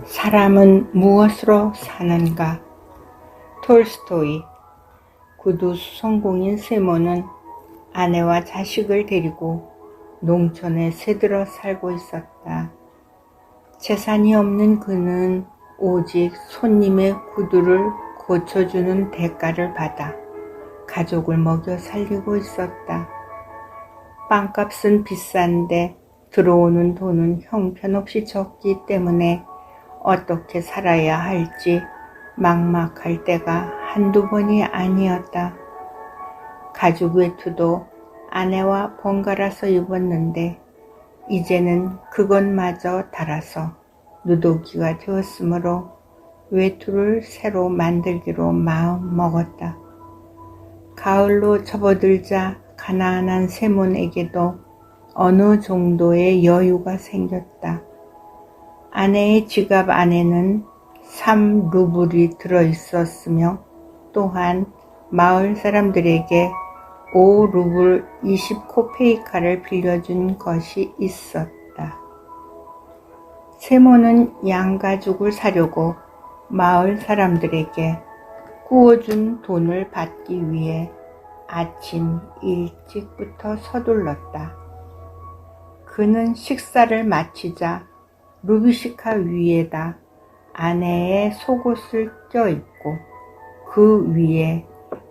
사람은 무엇으로 사는가? 톨스토이. 구두 수성공인 세모는 아내와 자식을 데리고 농촌에 새들어 살고 있었다. 재산이 없는 그는 오직 손님의 구두를 고쳐주는 대가를 받아 가족을 먹여 살리고 있었다. 빵값은 비싼데 들어오는 돈은 형편없이 적기 때문에 어떻게 살아야 할지 막막할 때가 한두 번이 아니었다. 가죽 외투도 아내와 번갈아서 입었는데 이제는 그것마저 닳아서 누더기가 되었으므로 외투를 새로 만들기로 마음 먹었다. 가을로 접어들자 가난한 세몬에게도 어느 정도의 여유가 생겼다. 아내의 지갑 안에는 3루블이 들어있었으며 또한 마을 사람들에게 5루블 20코페이카를 빌려준 것이 있었다. 세모는 양가죽을 사려고 마을 사람들에게 구워준 돈을 받기 위해 아침 일찍부터 서둘렀다. 그는 식사를 마치자 루비시카 위에다 아내의 속옷을 껴입고 그 위에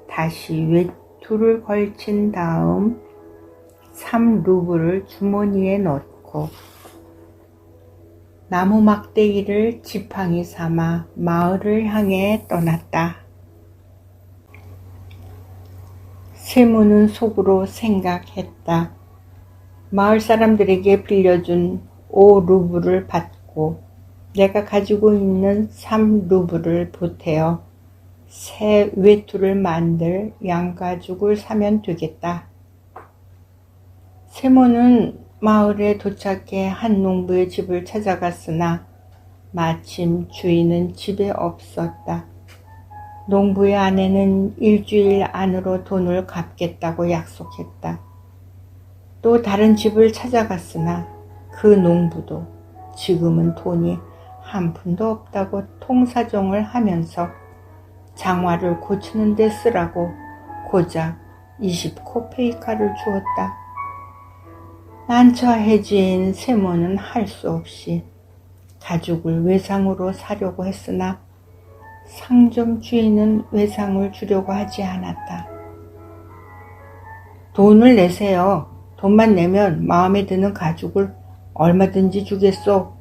다시 외투를 걸친 다음 3루블을 주머니에 넣고 나무 막대기를 지팡이 삼아 마을을 향해 떠났다. 세모는 속으로 생각했다. 마을 사람들에게 빌려준 5루블을 받고 내가 가지고 있는 3루블을 보태어 새 외투를 만들 양가죽을 사면 되겠다. 세모는 마을에 도착해 한 농부의 집을 찾아갔으나 마침 주인은 집에 없었다. 농부의 아내는 일주일 안으로 돈을 갚겠다고 약속했다. 또 다른 집을 찾아갔으나 그 농부도 지금은 돈이 한 푼도 없다고 통사정을 하면서 장화를 고치는 데 쓰라고 고작 20코페이카를 주었다. 난처해진 세모는 할 수 없이 가죽을 외상으로 사려고 했으나 상점 주인은 외상을 주려고 하지 않았다. 돈을 내세요. 돈만 내면 마음에 드는 가죽을 얼마든지 주겠소.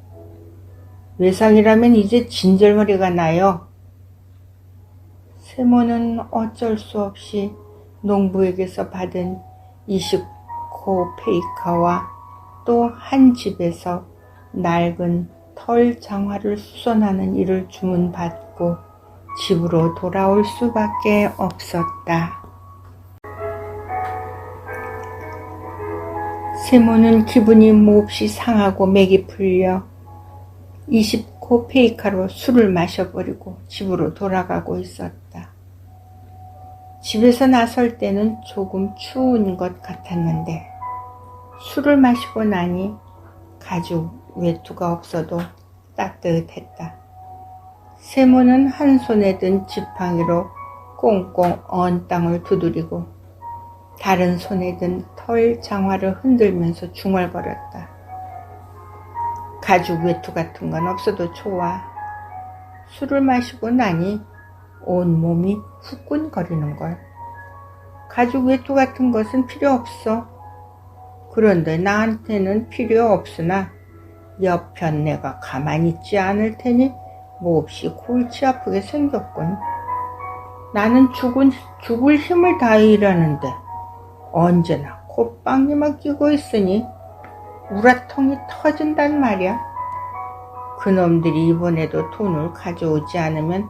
외상이라면 이제 진절머리가 나요. 세모는 어쩔 수 없이 농부에게서 받은 20코페이카와 또 한 집에서 낡은 털 장화를 수선하는 일을 주문받고 집으로 돌아올 수밖에 없었다. 세모는 기분이 몹시 상하고 맥이 풀려 20코페이카로 술을 마셔버리고 집으로 돌아가고 있었다. 집에서 나설 때는 조금 추운 것 같았는데 술을 마시고 나니 가죽 외투가 없어도 따뜻했다. 세모는 한 손에 든 지팡이로 꽁꽁 언 땅을 두드리고 다른 손에 든 털 장화를 흔들면서 중얼거렸다. 가죽 외투 같은 건 없어도 좋아. 술을 마시고 나니 온몸이 후끈거리는걸. 가죽 외투 같은 것은 필요 없어. 그런데 나한테는 필요 없으나 옆편 내가 가만히 있지 않을 테니 몹시 골치 아프게 생겼군. 나는 죽을 힘을 다해 일하는데 언제나 콧방귀만 끼고 있으니 우라통이 터진단 말이야. 그놈들이 이번에도 돈을 가져오지 않으면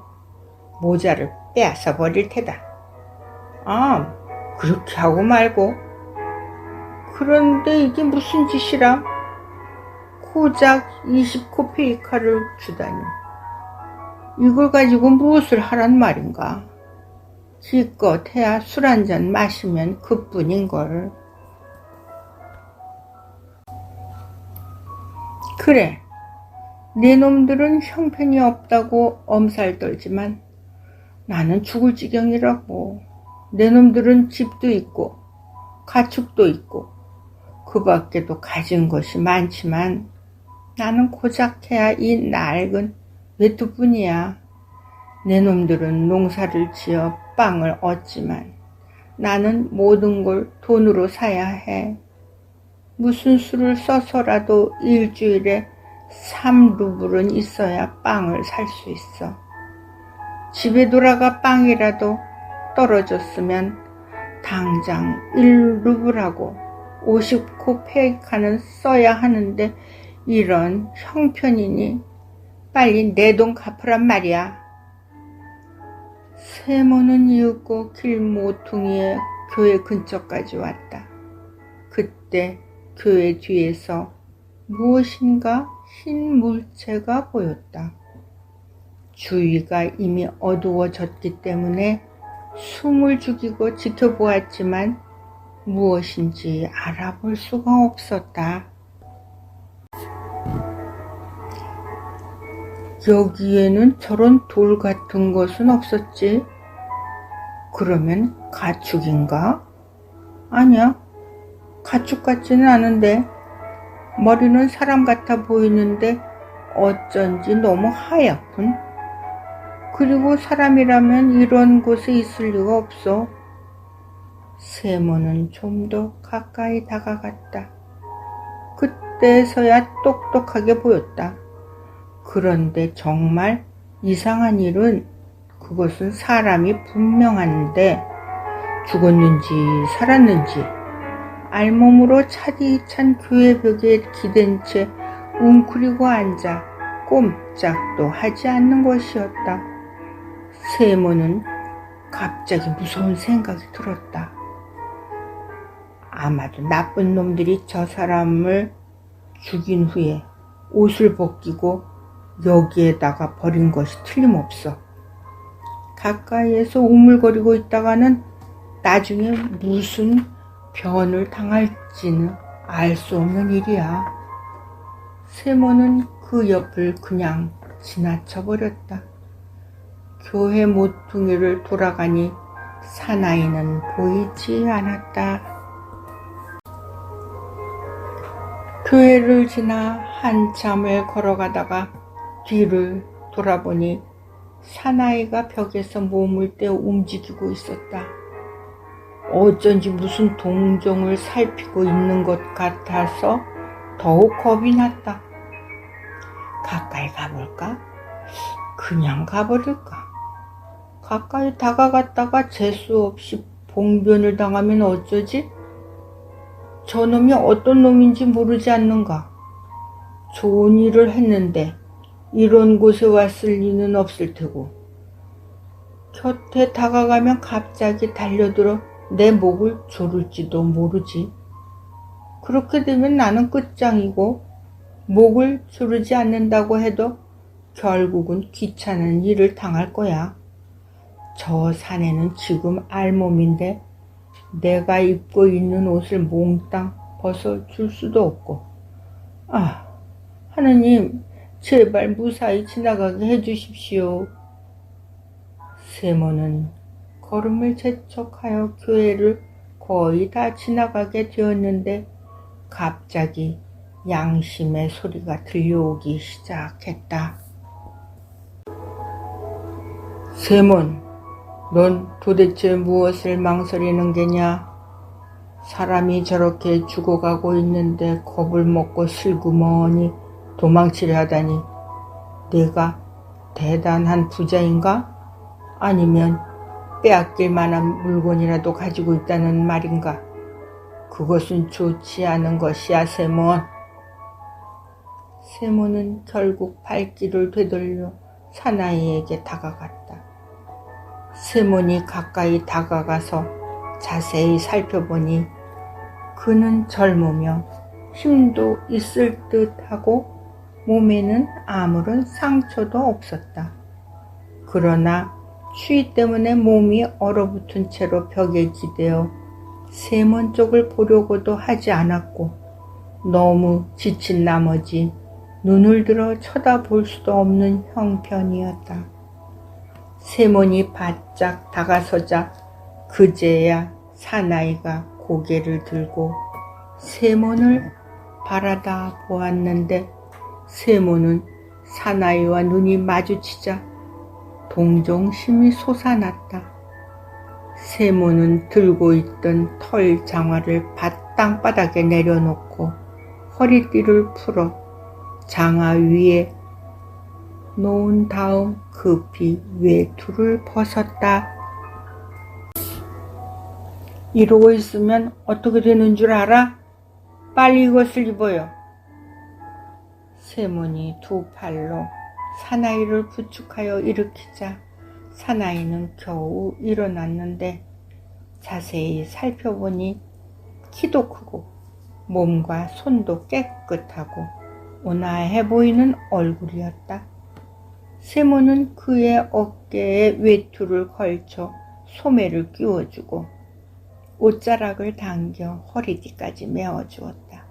모자를 빼앗아 버릴 테다. 아, 그렇게 하고 말고. 그런데 이게 무슨 짓이라? 고작 20코페이카를 주다니. 이걸 가지고 무엇을 하란 말인가? 기껏 해야 술 한잔 마시면 그뿐인걸. 그래, 네 놈들은 형편이 없다고 엄살 떨지만 나는 죽을 지경이라고. 내 놈들은 집도 있고 가축도 있고 그 밖에도 가진 것이 많지만 나는 고작해야 이 낡은 외투뿐이야. 내 놈들은 농사를 지어 빵을 얻지만 나는 모든 걸 돈으로 사야 해. 무슨 수를 써서라도 일주일에 3루블은 있어야 빵을 살 수 있어. 집에 돌아가 빵이라도 떨어졌으면 당장 1루블하고 50코페이카는 써야 하는데 이런 형편이니 빨리 내 돈 갚으란 말이야. 세모는 이윽고 길 모퉁이에 교회 근처까지 왔다. 그때 교회 뒤에서 무엇인가 흰 물체가 보였다. 주위가 이미 어두워졌기 때문에 숨을 죽이고 지켜보았지만 무엇인지 알아볼 수가 없었다. 여기에는 저런 돌 같은 것은 없었지. 그러면 가축인가? 아니야, 가축 같지는 않은데 머리는 사람 같아 보이는데 어쩐지 너무 하얗군. 그리고 사람이라면 이런 곳에 있을 리가 없어. 세모는 좀 더 가까이 다가갔다. 그때서야 똑똑하게 보였다. 그런데 정말 이상한 일은 그것은 사람이 분명한데 죽었는지 살았는지 알몸으로 차디찬 교회 벽에 기댄 채 웅크리고 앉아 꼼짝도 하지 않는 것이었다. 세모는 갑자기 무서운 생각이 들었다. 아마도 나쁜 놈들이 저 사람을 죽인 후에 옷을 벗기고 여기에다가 버린 것이 틀림없어. 가까이에서 우물거리고 있다가는 나중에 무슨 변을 당할지는 알 수 없는 일이야. 세모는 그 옆을 그냥 지나쳐버렸다. 교회 모퉁이를 돌아가니 사나이는 보이지 않았다. 교회를 지나 한참을 걸어가다가 뒤를 돌아보니 사나이가 벽에서 몸을 떼어 움직이고 있었다. 어쩐지 무슨 동정을 살피고 있는 것 같아서 더욱 겁이 났다. 가까이 가볼까? 그냥 가버릴까? 가까이 다가갔다가 재수 없이 봉변을 당하면 어쩌지? 저놈이 어떤 놈인지 모르지 않는가? 좋은 일을 했는데 이런 곳에 왔을 리는 없을 테고 곁에 다가가면 갑자기 달려들어 내 목을 조를지도 모르지. 그렇게 되면 나는 끝장이고 목을 조르지 않는다고 해도 결국은 귀찮은 일을 당할 거야. 저 사내는 지금 알몸인데 내가 입고 있는 옷을 몽땅 벗어줄 수도 없고. 아, 하느님, 제발 무사히 지나가게 해주십시오. 세모는 걸음을 재촉하여 교회를 거의 다 지나가게 되었는데 갑자기 양심의 소리가 들려오기 시작했다. 세몬, 넌 도대체 무엇을 망설이는 게냐? 사람이 저렇게 죽어가고 있는데 겁을 먹고 슬그머니 도망치려 하다니 내가 대단한 부자인가? 아니면 빼앗길 만한 물건이라도 가지고 있다는 말인가? 그것은 좋지 않은 것이야, 세몬. 세몬은 결국 발길을 되돌려 사나이에게 다가갔다. 세몬이 가까이 다가가서 자세히 살펴보니 그는 젊으며 힘도 있을 듯하고 몸에는 아무런 상처도 없었다. 그러나 추위 때문에 몸이 얼어붙은 채로 벽에 기대어 세몬 쪽을 보려고도 하지 않았고 너무 지친 나머지 눈을 들어 쳐다볼 수도 없는 형편이었다. 세몬이 바짝 다가서자 그제야 사나이가 고개를 들고 세몬을 바라다 보았는데 세몬은 사나이와 눈이 마주치자 동정심이 솟아났다. 세몬은 들고 있던 털 장화를 땅바닥에 내려놓고 허리띠를 풀어 장화 위에 놓은 다음 급히 외투를 벗었다. 이러고 있으면 어떻게 되는 줄 알아? 빨리 이것을 입어요. 세몬이 두 팔로 사나이를 부축하여 일으키자 사나이는 겨우 일어났는데 자세히 살펴보니 키도 크고 몸과 손도 깨끗하고 온화해 보이는 얼굴이었다. 세몬은 그의 어깨에 외투를 걸쳐 소매를 끼워주고 옷자락을 당겨 허리띠까지 메어주었다.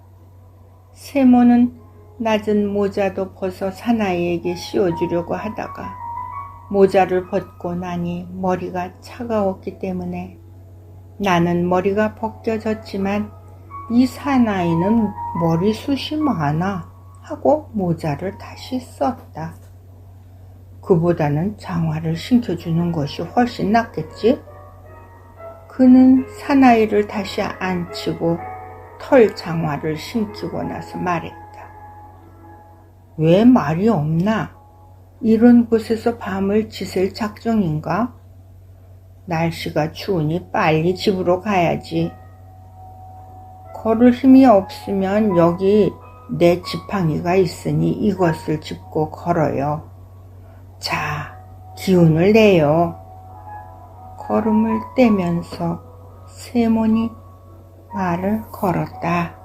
세몬은 낮은 모자도 벗어 사나이에게 씌워주려고 하다가 모자를 벗고 나니 머리가 차가웠기 때문에 나는 머리가 벗겨졌지만 이 사나이는 머리숱이 많아 하고 모자를 다시 썼다. 그보다는 장화를 신겨주는 것이 훨씬 낫겠지? 그는 사나이를 다시 앉히고 털 장화를 신기고 나서 말했다. 왜 말이 없나? 이런 곳에서 밤을 지샐 작정인가? 날씨가 추우니 빨리 집으로 가야지. 걸을 힘이 없으면 여기 내 지팡이가 있으니 이것을 짚고 걸어요. 자, 기운을 내요. 걸음을 떼면서 세몬이 말을 걸었다.